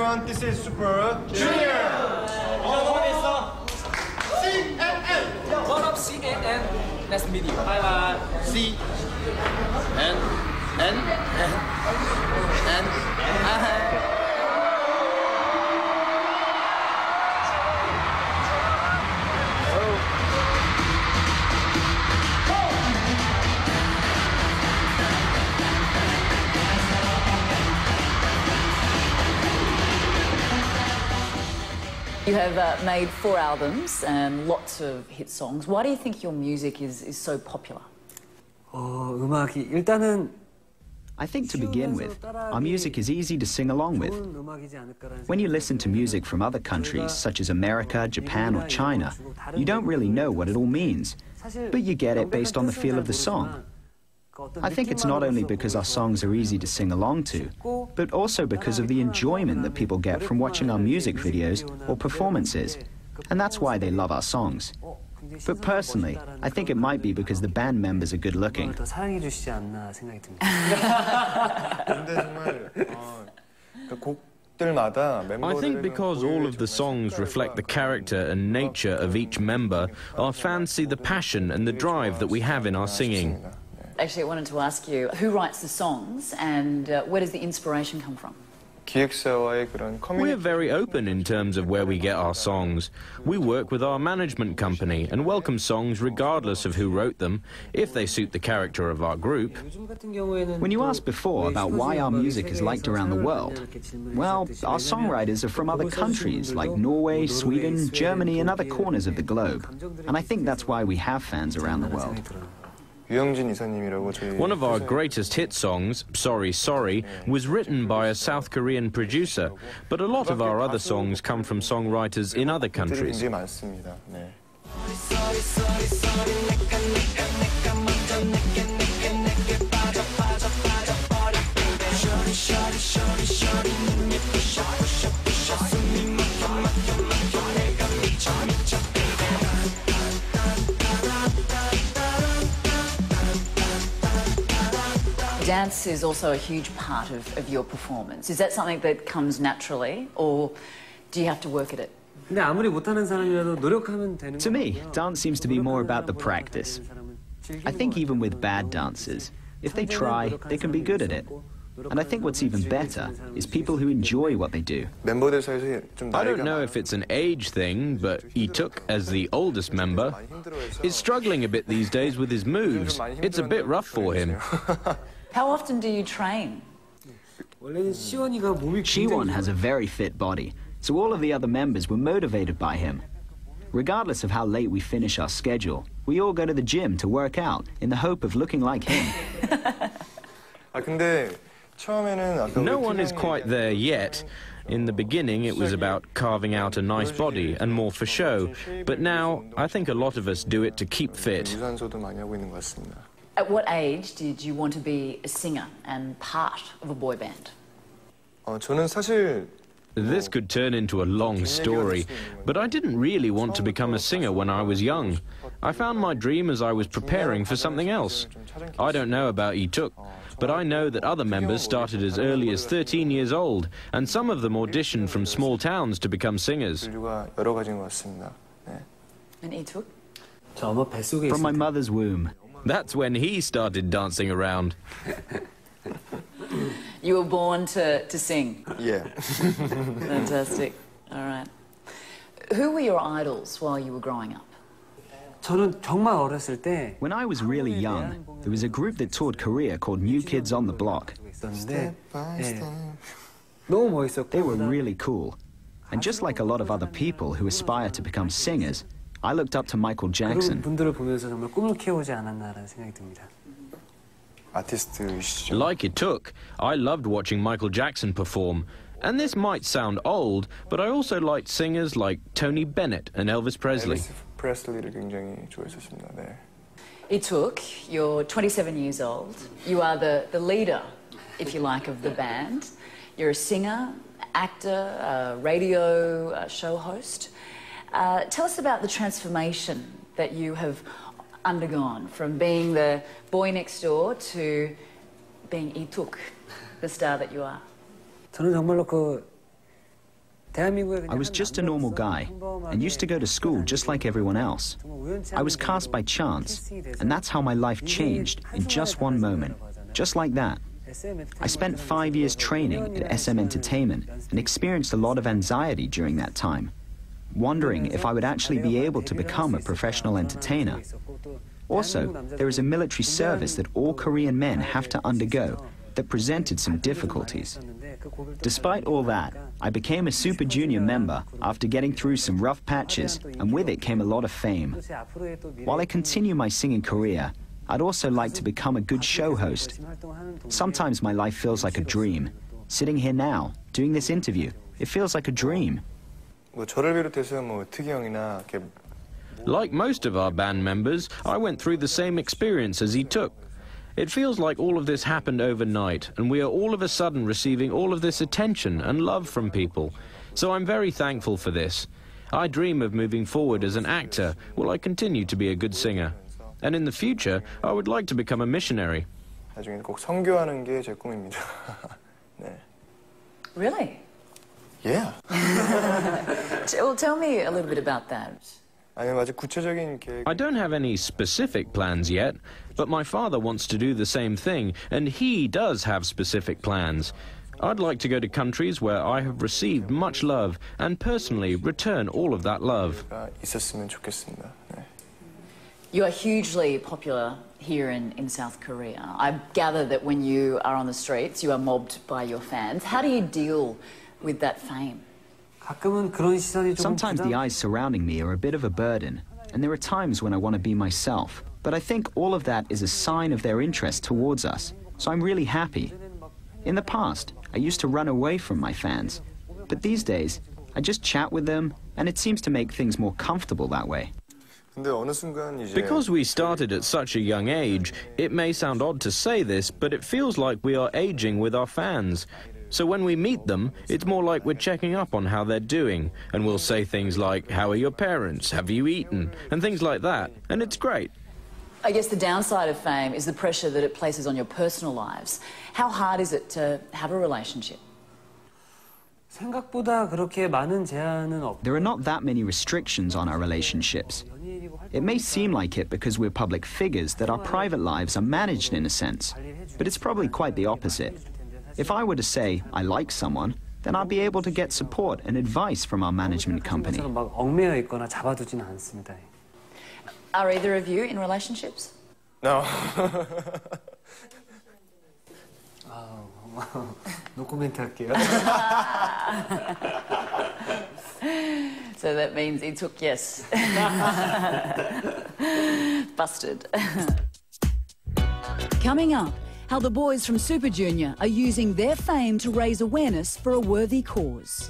everyone, this is Super Junior! CNN! What up, CNN? Nice to meet you. Bye bye. You have made 4 albums and lots of hit songs. Why do you think your music is so popular? 음악이 일단은 I think to begin with, our music is easy to sing along with. When you listen to music from other countries, such as America, Japan or China, you don't really know what it all means, but you get it based on the feel of the song. I think it's not only because our songs are easy to sing along to, but also because of the enjoyment that people get from watching our music videos or performances, and that's why they love our songs. But personally, I think it might be because the band members are good looking. I think because all of the songs reflect the character and nature of each member, our fans see the passion and the drive that we have in our singing. Actually, I wanted to ask you, who writes the songs and where does the inspiration come from? We're very open in terms of where we get our songs. We work with our management company and welcome songs regardless of who wrote them, if they suit the character of our group. When you asked before about why our music is liked around the world, well, our songwriters are from other countries like Norway, Sweden, Germany and other corners of the globe. And I think that's why we have fans around the world. One of our greatest hit songs, Sorry Sorry, was written by a South Korean producer, but a lot of our other songs come from songwriters in other countries. Dance is also a huge part of your performance. Is that something that comes naturally, or do you have to work at it? To me, dance seems to be more about the practice. I think even with bad dancers, if they try, they can be good at it. And I think what's even better is people who enjoy what they do. I don't know if it's an age thing, but Lee-tuk, as the oldest member, is struggling a bit these days with his moves. It's a bit rough for him. How often do you train? Siwon has a very fit body, so all of the other members were motivated by him. Regardless of how late we finish our schedule, we all go to the gym to work out in the hope of looking like him. No one is quite there yet. In the beginning, it was about carving out a nice body and more for show. But now, I think a lot of us do it to keep fit. At what age did you want to be a singer and part of a boy band? This could turn into a long story, but I didn't really want to become a singer when I was young. I found my dream as I was preparing for something else. I don't know about Lee-tuk, but I know that other members started as early as 13 years old, and some of them auditioned from small towns to become singers. And Lee-tuk? From my mother's womb. That's when he started dancing around. You were born to sing? Yeah. Fantastic. All right. Who were your idols while you were growing up? When I was really young, there was a group that toured Korea called New Kids on the Block. They were really cool. And just like a lot of other people who aspire to become singers, I looked up to Michael Jackson. Like Lee-tuk, I loved watching Michael Jackson perform. And this might sound old, but I also liked singers like Tony Bennett and Elvis Presley. Lee-tuk, you're 27 years old. You are the leader, if you like, of the band. You're a singer, actor, radio show host. Tell us about the transformation that you have undergone from being the boy next door to being Lee-tuk, the star that you are. I was just a normal guy and used to go to school just like everyone else. I was cast by chance, and that's how my life changed in just one moment, just like that. I spent 5 years training at SM Entertainment and experienced a lot of anxiety during that time, wondering if I would actually be able to become a professional entertainer. Also, there is a military service that all Korean men have to undergo that presented some difficulties. Despite all that, I became a Super Junior member after getting through some rough patches, and with it came a lot of fame. While I continue my singing career, I'd also like to become a good show host. Sometimes my life feels like a dream. Sitting here now, doing this interview, it feels like a dream. Like most of our band members, I went through the same experience as Itook. It feels like all of this happened overnight, and we are all of a sudden receiving all of this attention and love from people. So I'm very thankful for this. I dream of moving forward as an actor while I continue to be a good singer. And in the future, I would like to become a missionary. Really? Yeah. Well, tell me a little bit about that. I don't have any specific plans yet, but my father wants to do the same thing, and he does have specific plans. I'd like to go to countries where I have received much love and personally return all of that love. You are hugely popular here in South Korea. I gather that when you are on the streets, you are mobbed by your fans. How do you deal with that fame? Sometimes the eyes surrounding me are a bit of a burden, and there are times when I want to be myself. But I think all of that is a sign of their interest towards us, so I'm really happy. In the past, I used to run away from my fans, but these days, I just chat with them, and it seems to make things more comfortable that way. Because we started at such a young age, it may sound odd to say this, but it feels like we are aging with our fans. So when we meet them, it's more like we're checking up on how they're doing, and we'll say things like, "How are your parents? Have you eaten?" and things like that, and it's great. I guess the downside of fame is the pressure that it places on your personal lives. How hard is it to have a relationship? There are not that many restrictions on our relationships. It may seem like it because we're public figures that our private lives are managed in a sense, but it's probably quite the opposite. If I were to say I like someone, then I'd be able to get support and advice from our management company. Are either of you in relationships? No. 노코멘트 할게요. So that means he took yes. Busted. Coming up, how the boys from Super Junior are using their fame to raise awareness for a worthy cause.